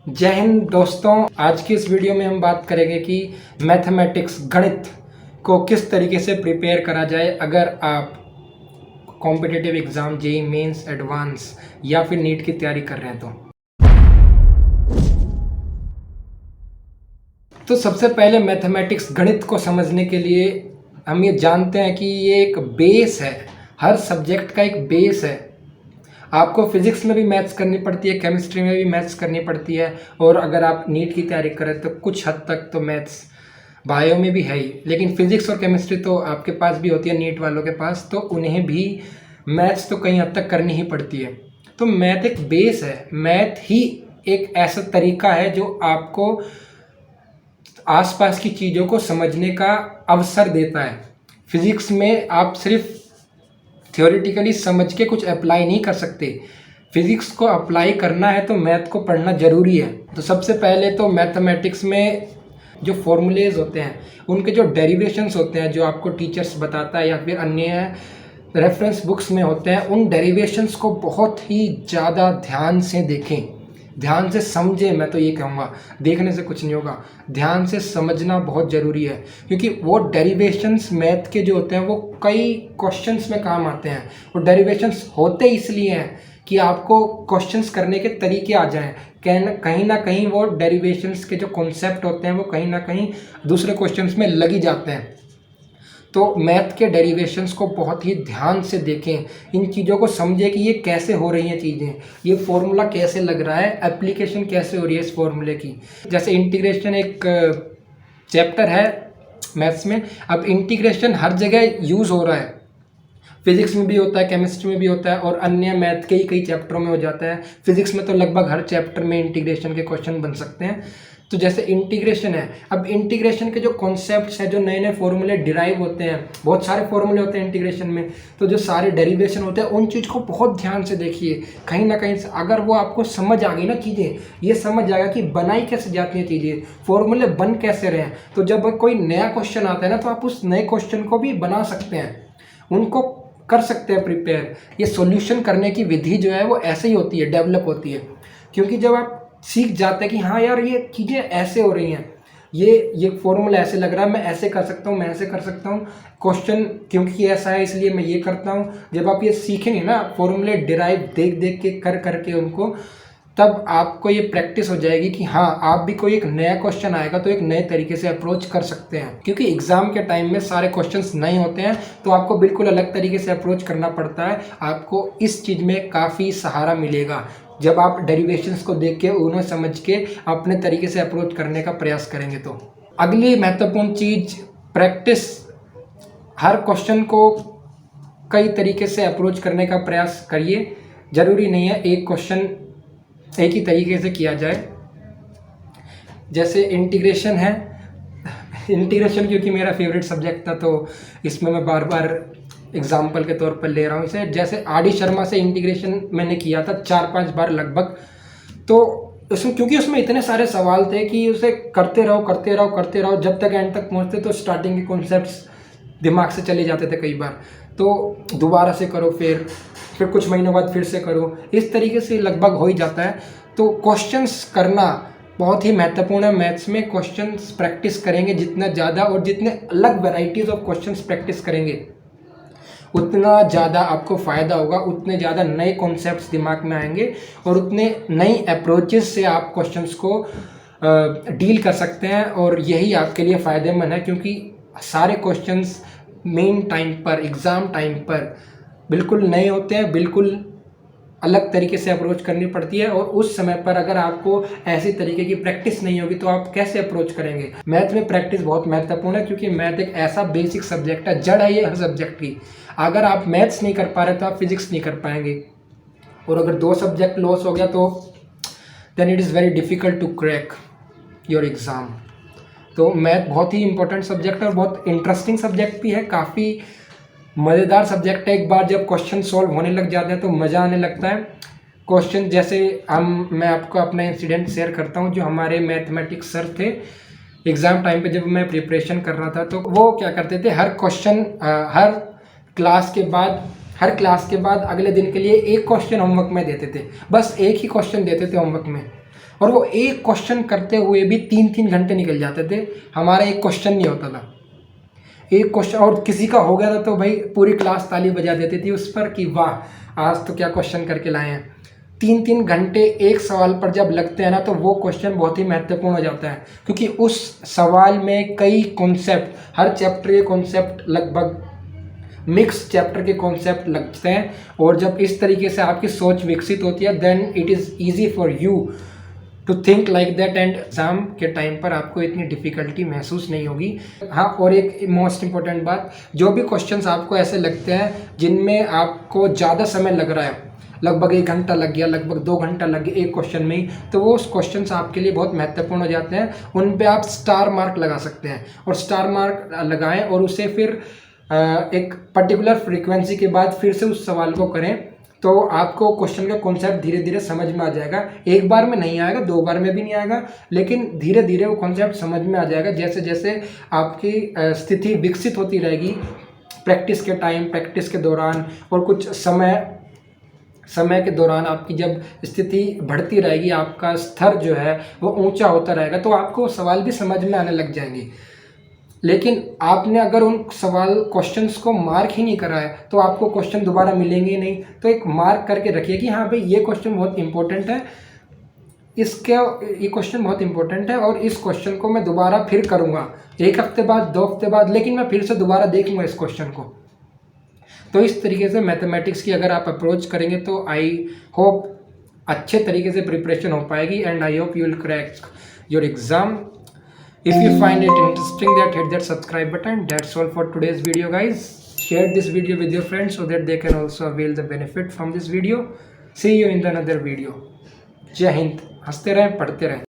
जय हिंद दोस्तों। आज की इस वीडियो में हम बात करेंगे कि मैथमेटिक्स गणित को किस तरीके से प्रिपेयर करा जाए अगर आप competitive exam JEE mains advance या फिर नीट की तैयारी कर रहे हैं। तो सबसे पहले मैथमेटिक्स गणित को समझने के लिए हम ये जानते हैं कि ये एक बेस है, हर सब्जेक्ट का एक बेस है। आपको फिज़िक्स में भी मैथ्स करनी पड़ती है, केमिस्ट्री में भी मैथ्स करनी पड़ती है, और अगर आप नीट की तैयारी करें तो कुछ हद तक तो मैथ्स बायो में भी है ही, लेकिन फिज़िक्स और केमिस्ट्री तो आपके पास भी होती है नीट वालों के पास, तो उन्हें भी मैथ्स तो कहीं हद तक करनी ही पड़ती है। तो मैथ एक बेस है, मैथ ही एक ऐसा तरीका है जो आपको आसपास की चीज़ों को समझने का अवसर देता है। फिज़िक्स में आप सिर्फ थ्योरेटिकली समझ के कुछ अप्लाई नहीं कर सकते, फिज़िक्स को अप्लाई करना है तो मैथ को पढ़ना ज़रूरी है। तो सबसे पहले तो मैथमेटिक्स में जो फॉर्मूलेज होते हैं, उनके जो डेरिवेशंस होते हैं, जो आपको टीचर्स बताता है या फिर अन्य रेफरेंस बुक्स में होते हैं, उन डेरिवेशंस को बहुत ही ज़्यादा ध्यान से देखें, ध्यान से समझें। मैं तो ये कहूँगा, देखने से कुछ नहीं होगा, ध्यान से समझना बहुत ज़रूरी है, क्योंकि वो डेरिवेशंस मैथ के जो होते हैं वो कई क्वेश्चंस में काम आते हैं। वो डेरिवेशंस होते इसलिए हैं कि आपको क्वेश्चंस करने के तरीके आ जाएं। कहीं ना कहीं वो डेरिवेशंस के जो कॉन्सेप्ट होते हैं वो कहीं ना कहीं दूसरे क्वेश्चंस में लग ही जाते हैं। तो मैथ के डेरिवेशंस को बहुत ही ध्यान से देखें, इन चीज़ों को समझें कि ये कैसे हो रही हैं चीज़ें, ये फॉर्मूला कैसे लग रहा है, एप्लीकेशन कैसे हो रही है इस फॉर्मूले की। जैसे इंटीग्रेशन एक चैप्टर है मैथ्स में, अब इंटीग्रेशन हर जगह यूज़ हो रहा है, फिज़िक्स में भी होता है, केमिस्ट्री में भी होता है, और अन्य मैथ के ही कई चैप्टरों में हो जाता है। फिज़िक्स में तो लगभग हर चैप्टर में इंटीग्रेशन के क्वेश्चन बन सकते हैं। तो जैसे इंटीग्रेशन है, अब इंटीग्रेशन के जो कॉन्सेप्ट्स हैं, जो नए नए फॉर्मूले डिराइव होते हैं, बहुत सारे फॉर्मूले होते हैं इंटीग्रेशन में, तो जो सारे डेरिवेशन होते हैं उन चीज़ को बहुत ध्यान से देखिए। कहीं ना कहीं से अगर वो आपको समझ आ गई ना चीज़ें, ये समझ आएगा कि बनाई कैसे जाती हैं चीज़ें, फॉर्मूले बन कैसे रहे हैं, तो जब कोई नया क्वेश्चन आता है ना, तो आप उस नए क्वेश्चन को भी बना सकते हैं, उनको कर सकते हैं प्रिपेयर। ये सॉल्यूशन करने की विधि जो है वो ऐसे ही होती है, डेवलप होती है, क्योंकि जब आप सीख जाते हैं कि हाँ यार ये चीज़ें ऐसे हो रही हैं, ये फॉर्मूला ऐसे लग रहा है, मैं ऐसे कर सकता हूँ, मैं ऐसे कर सकता हूँ, क्वेश्चन क्योंकि ऐसा है इसलिए मैं ये करता हूँ। जब आप ये सीखेंगे ना फॉर्मूले डिराइव देख देख के कर करके उनको, तब आपको ये प्रैक्टिस हो जाएगी कि हाँ आप भी कोई एक नया क्वेश्चन आएगा तो एक नए तरीके से अप्रोच कर सकते हैं। क्योंकि एग्ज़ाम के टाइम में सारे क्वेश्चंस नए होते हैं, तो आपको बिल्कुल अलग तरीके से अप्रोच करना पड़ता है। आपको इस चीज़ में काफ़ी सहारा मिलेगा जब आप डेरिवेशंस को देख के उन्हें समझ के अपने तरीके से अप्रोच करने का प्रयास करेंगे। तो अगली महत्वपूर्ण चीज़ प्रैक्टिस। हर क्वेश्चन को कई तरीके से अप्रोच करने का प्रयास करिए, ज़रूरी नहीं है एक क्वेश्चन एक ही तरीके से किया जाए। जैसे इंटीग्रेशन है, इंटीग्रेशन क्योंकि मेरा फेवरेट सब्जेक्ट था तो इसमें मैं बार बार एग्जाम्पल के तौर पर ले रहा हूँ इसे। जैसे आर डी शर्मा से इंटीग्रेशन मैंने किया था 4-5 बार लगभग, तो उसमें क्योंकि उसमें इतने सारे सवाल थे कि उसे करते रहो करते रहो करते रहो, जब तक एंड तक पहुँचते तो स्टार्टिंग के कॉन्सेप्ट्स दिमाग से चले जाते थे कई बार, तो दोबारा से करो, फिर कुछ महीनों बाद फिर से करो, इस तरीके से लगभग हो ही जाता है। तो क्वेश्चंस करना बहुत ही महत्वपूर्ण है मैथ्स में। क्वेश्चंस प्रैक्टिस करेंगे जितना ज़्यादा और जितने अलग वैराइटीज़ ऑफ क्वेश्चंस प्रैक्टिस करेंगे उतना ज़्यादा आपको फ़ायदा होगा, उतने ज़्यादा नए कॉन्सेप्ट्स दिमाग में आएंगे और उतने नई अप्रोचेस से आप क्वेश्चंस को डील कर सकते हैं, और यही आपके लिए फ़ायदेमंद है। क्योंकि सारे क्वेश्चंस मेन टाइम पर, एग्ज़ाम टाइम पर बिल्कुल नए होते हैं, बिल्कुल अलग तरीके से अप्रोच करनी पड़ती है, और उस समय पर अगर आपको ऐसी तरीके की प्रैक्टिस नहीं होगी तो आप कैसे अप्रोच करेंगे। मैथ में प्रैक्टिस बहुत महत्वपूर्ण है, क्योंकि मैथ एक ऐसा बेसिक सब्जेक्ट है, जड़ है ये हर सब्जेक्ट की। अगर आप मैथ्स नहीं कर पा रहे तो आप फिजिक्स नहीं कर पाएंगे, और अगर 2 सब्जेक्ट लॉस हो गया तो then it is very difficult to crack your exam. तो मैथ बहुत ही इंपॉर्टेंट सब्जेक्ट है और बहुत इंटरेस्टिंग सब्जेक्ट भी है, काफ़ी मज़ेदार सब्जेक्ट है। एक बार जब क्वेश्चन सॉल्व होने लग जाते हैं तो मज़ा आने लगता है। क्वेश्चन जैसे मैं आपको अपना इंसिडेंट शेयर करता हूँ। जो हमारे मैथमेटिक्स सर थे, एग्ज़ाम टाइम पे जब मैं प्रिपरेशन कर रहा था तो वो क्या करते थे, हर क्लास के बाद अगले दिन के लिए एक क्वेश्चन होमवर्क में देते थे, बस एक ही क्वेश्चन देते थे होमवर्क में। और वो एक क्वेश्चन करते हुए भी 3-3 घंटे निकल जाते थे, हमारा एक क्वेश्चन नहीं होता था। एक क्वेश्चन और किसी का हो गया था तो भाई पूरी क्लास ताली बजा देती थी उस पर कि वाह आज तो क्या क्वेश्चन करके लाए हैं। 3-3 घंटे एक सवाल पर जब लगते हैं ना तो वो क्वेश्चन बहुत ही महत्वपूर्ण हो जाता है, क्योंकि उस सवाल में कई कॉन्सेप्ट, हर चैप्टर के कॉन्सेप्ट लगभग मिक्स चैप्टर के कॉन्सेप्ट लगते हैं। और जब इस तरीके से आपकी सोच विकसित होती है then it is easy for you to think like that, and exam के टाइम पर आपको इतनी डिफ़िकल्टी महसूस नहीं होगी। हाँ, और एक मोस्ट इम्पॉर्टेंट बात, जो भी क्वेश्चंस आपको ऐसे लगते हैं जिनमें आपको ज़्यादा समय लग रहा है, लगभग 1 घंटा लग गया, लगभग 2 घंटा लग गया एक क्वेश्चन में ही, तो वो क्वेश्चंस आपके लिए बहुत महत्वपूर्ण हो जाते हैं। उन पे आप स्टार मार्क लगा सकते हैं और स्टार मार्क लगाएं और उसे फिर एक पर्टिकुलर फ्रीक्वेंसी के बाद फिर से उस सवाल को करें, तो आपको क्वेश्चन का कॉन्सेप्ट धीरे धीरे समझ में आ जाएगा। एक बार में नहीं आएगा, 2 बार में भी नहीं आएगा, लेकिन धीरे धीरे वो कॉन्सेप्ट समझ में आ जाएगा। जैसे जैसे आपकी स्थिति विकसित होती रहेगी प्रैक्टिस के टाइम, प्रैक्टिस के दौरान और कुछ समय के दौरान आपकी जब स्थिति बढ़ती रहेगी, आपका स्तर जो है वो ऊंचा होता रहेगा, तो आपको सवाल भी समझ में आने लग जाएंगे। लेकिन आपने अगर उन सवाल क्वेश्चंस को मार्क ही नहीं करा है तो आपको क्वेश्चन दोबारा मिलेंगे ही नहीं। तो एक मार्क करके रखिए कि हाँ भाई ये क्वेश्चन बहुत इंपॉर्टेंट है, ये क्वेश्चन बहुत इंपॉर्टेंट है और इस क्वेश्चन को मैं दोबारा फिर करूँगा 1 हफ्ते बाद, 2 हफ्ते बाद, लेकिन मैं फिर से दोबारा देखूँगा इस क्वेश्चन को। तो इस तरीके से मैथमेटिक्स की अगर आप अप्रोच करेंगे तो आई होप अच्छे तरीके से प्रिपरेशन हो पाएगी, and I hope you will crack your exam. If you find it interesting, that hit that subscribe button. That's all for today's video, guys. Share this video with your friends so that they can also avail the benefit from this video. See you in the another video. जय हिंद. हंसते रहें, पढ़ते रहें.